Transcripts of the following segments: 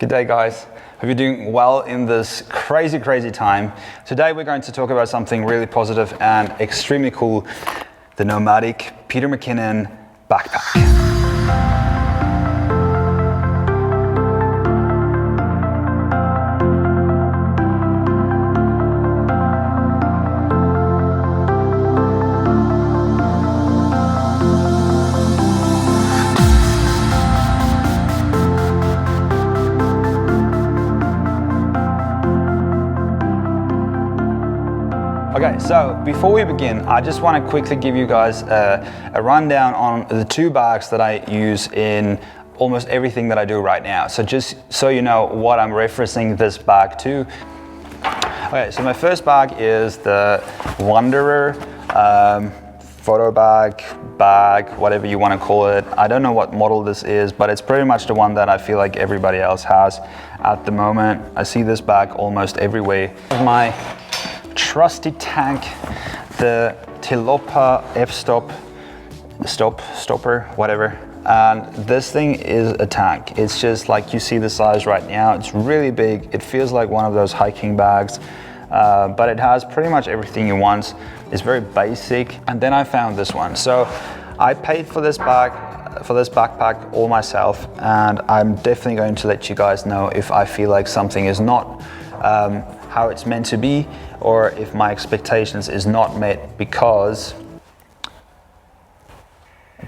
Good day, guys. Hope you're doing well in this crazy time. Today we're going to talk about something really positive and extremely cool, the Nomatic Peter McKinnon backpack. Okay, so before we begin, I just want to quickly give you guys a rundown on the two bags that I use in almost everything that I do right now. So just so you know what I'm referencing this bag to. Okay, so my first bag is the Wanderer photo bag, whatever you want to call it. I don't know what model this is, but it's pretty much the one that I feel like everybody else has at the moment. I see this bag almost everywhere. My trusty tank, the Tilopa stopper, whatever. And this thing is a tank. It's just like you see the size right now. It's really big. It feels like one of those hiking bags, but it has pretty much everything you want. It's very basic. And then I found this one. So I paid for this bag, for this backpack all myself, and I'm definitely going to let you guys know if I feel like something is not how it's meant to be, or if my expectations is not met, because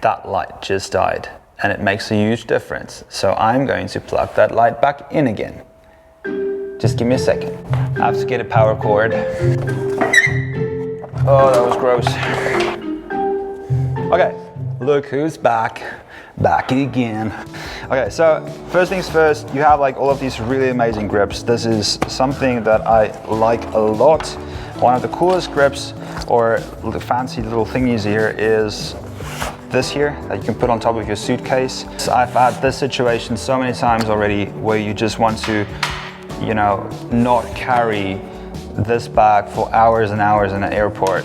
that light just died and it makes a huge difference. So I'm going to plug that light back in again. Just give me a second. I have to get a power cord. Oh, that was gross. Okay, look who's back again. Okay, so first things first, you have like all of these really amazing grips. This is something that I like a lot. One of the coolest grips, or the fancy little thingies here, is this here that you can put on top of your suitcase. So I've had this situation so many times already where you just want to, you know, not carry this bag for hours and hours in an airport.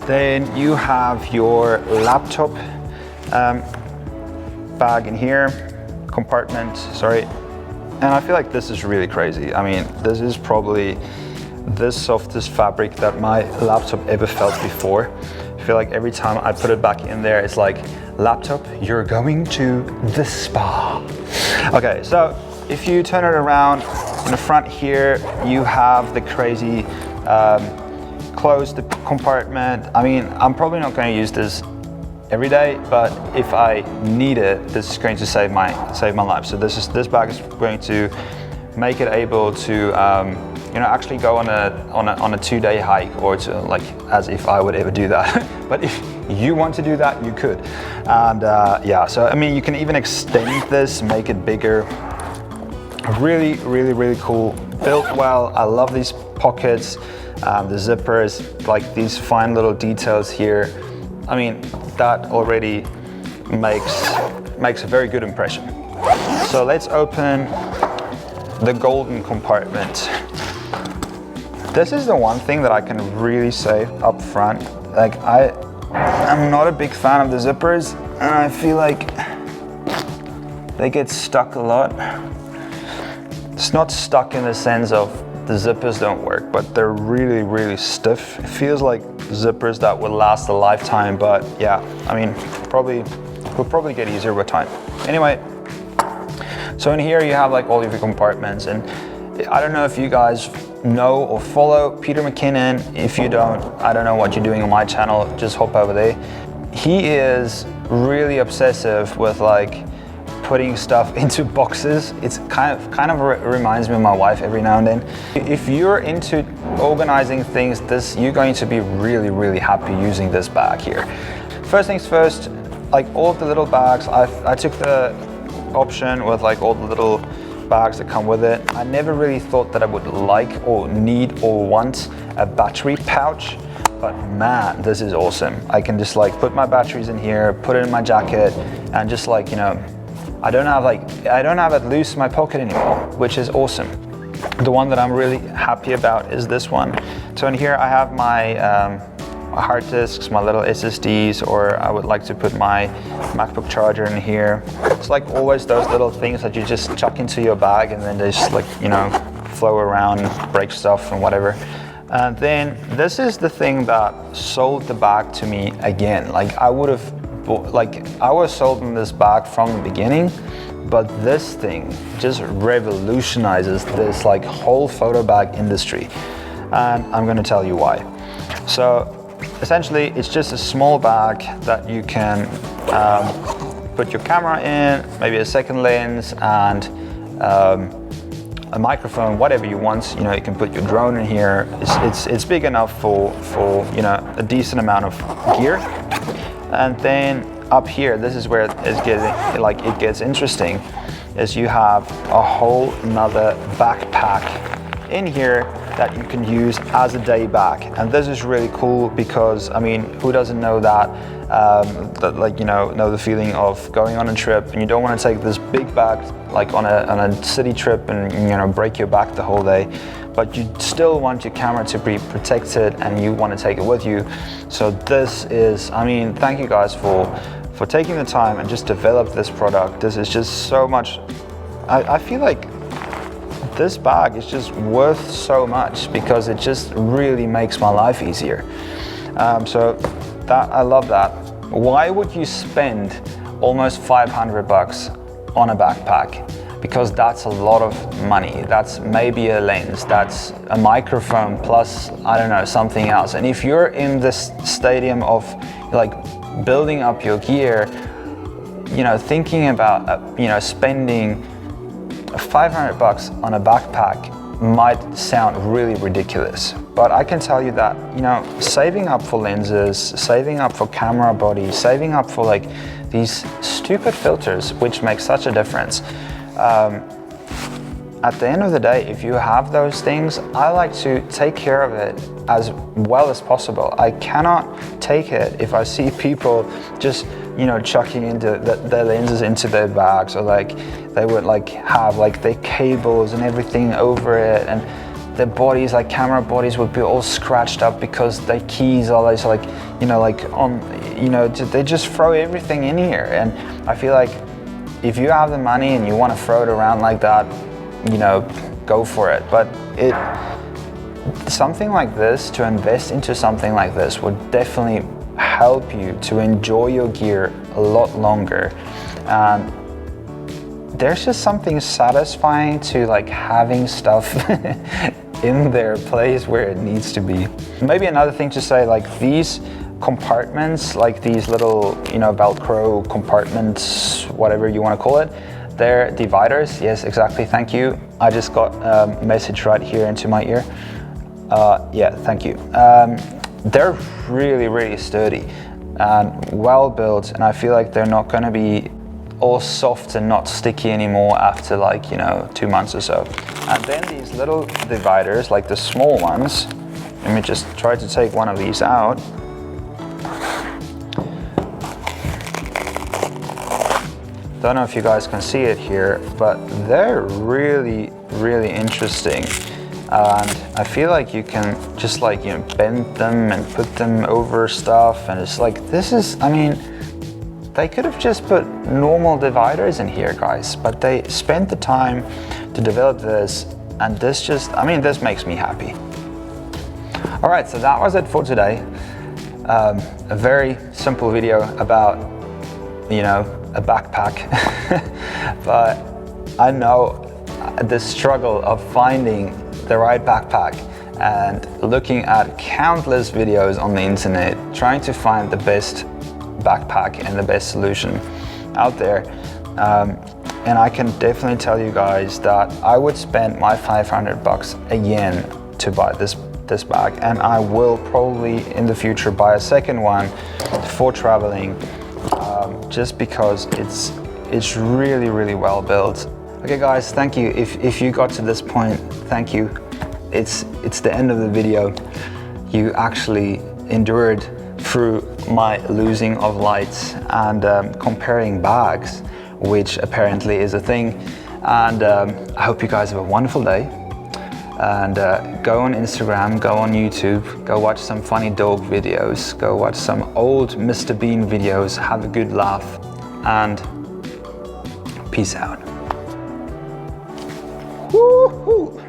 Then you have your laptop bag in here, compartment, sorry. And I feel like this is really crazy. I mean, this is probably the softest fabric that my laptop ever felt before. I feel like every time I put it back in there, it's like, laptop, you're going to the spa. Okay, so if you turn it around, in the front here, you have the crazy closed compartment. I mean, I'm probably not going to use this every day, but if I need it, this is going to save my life. So this bag is going to make it able to you know, actually go on a 2-day hike, or to, like, as if I would ever do that. But if you want to do that, you could. And yeah, so I mean, you can even extend this, make it bigger. Really cool, built well. I love these pockets, the zippers, like these fine little details here. I mean, that already makes a very good impression. So let's open the golden compartment. This is the one thing that I can really say up front. Like, I'm not a big fan of the zippers, and I feel like they get stuck a lot. It's not stuck in the sense of the zippers don't work, but they're really stiff. It feels like zippers that would last a lifetime, but yeah, I mean, will probably get easier with time. Anyway, so in here you have like all of your compartments, and I don't know if you guys know or follow Peter McKinnon. If you don't, I don't know what you're doing on my channel, just hop over there. He is really obsessive with like putting stuff into boxes. It's kind of reminds me of my wife every now and then. If you're into organizing things, you're going to be really happy using this bag here. First things first, like all of the little bags, I took the option with like all the little bags that come with it. I never really thought that I would like or need or want a battery pouch, but man, this is awesome. I can just like put my batteries in here, put it in my jacket, and just like, you know, I don't have it loose in my pocket anymore, which is awesome. The one that I'm really happy about is this one. So in here I have my hard disks, my little SSDs, or I would like to put my MacBook charger in here. It's like always those little things that you just chuck into your bag and then they just like, you know, flow around, break stuff and whatever. And then this is the thing that sold the bag to me again. Like I would have bought, like I was sold on this bag from the beginning, but this thing just revolutionizes this like whole photo bag industry. And I'm gonna tell you why. So essentially it's just a small bag that you can put your camera in, maybe a second lens and a microphone, whatever you want. You know, you can put your drone in here. It's big enough for you know, a decent amount of gear. And then up here, this is where it gets interesting, is you have a whole nother backpack in here that you can use as a day bag. And this is really cool because, I mean, who doesn't know that? Like, you know the feeling of going on a trip and you don't want to take this big bag like on a city trip and, you know, break your back the whole day, but you still want your camera to be protected and you want to take it with you. So this is, I mean, thank you guys for taking the time and just develop this product. This is just so much. I feel like this bag is just worth so much because it just really makes my life easier. So that, I love that. Why would you spend almost 500 bucks on a backpack? Because that's a lot of money. That's maybe a lens, that's a microphone plus, I don't know, something else. And if you're in this stadium of like building up your gear, you know, thinking about, you know, spending 500 bucks on a backpack might sound really ridiculous, but I can tell you that, you know, saving up for lenses, saving up for camera body, saving up for like these stupid filters, which make such a difference. At the end of the day, if you have those things, I like to take care of it as well as possible. I cannot take it if I see people just, you know, chucking into their lenses into their bags, or like they would like have like their cables and everything over it, and their bodies, like camera bodies, would be all scratched up because their keys are always like, you know, like on, you know, they just throw everything in here. And I feel like if you have the money and you want to throw it around like that, you know, go for it. But something like this, to invest into something like this would definitely help you to enjoy your gear a lot longer. There's just something satisfying to like having stuff in their place where it needs to be. Maybe another thing to say, like these compartments, like these little, you know, Velcro compartments, whatever you want to call it, they're dividers. Yes, exactly, thank you. I just got a message right here into my ear. Yeah, thank you. They're really, really sturdy and well built, and I feel like they're not going to be all soft and not sticky anymore after like, you know, 2 months or so. And then these little dividers, like the small ones, let me just try to take one of these out. Don't know if you guys can see it here, but they're really, really interesting. And I feel like you can just like, you know, bend them and put them over stuff, and it's like, this is, I mean, they could have just put normal dividers in here, guys, but they spent the time to develop this, and this just, I mean, this makes me happy. All right, so that was it for today. A very simple video about, you know, a backpack, but I know the struggle of finding the right backpack and looking at countless videos on the internet, trying to find the best backpack and the best solution out there. And I can definitely tell you guys that I would spend my 500 bucks again to buy this bag, and I will probably in the future buy a second one for traveling, just because it's really, really well built. Okay guys, thank you. If you got to this point, thank you. It's the end of the video. You actually endured through my losing of lights and comparing bags, which apparently is a thing. And I hope you guys have a wonderful day. And go on Instagram, go on YouTube, go watch some funny dog videos, go watch some old Mr. Bean videos, have a good laugh, and peace out. Woo-hoo.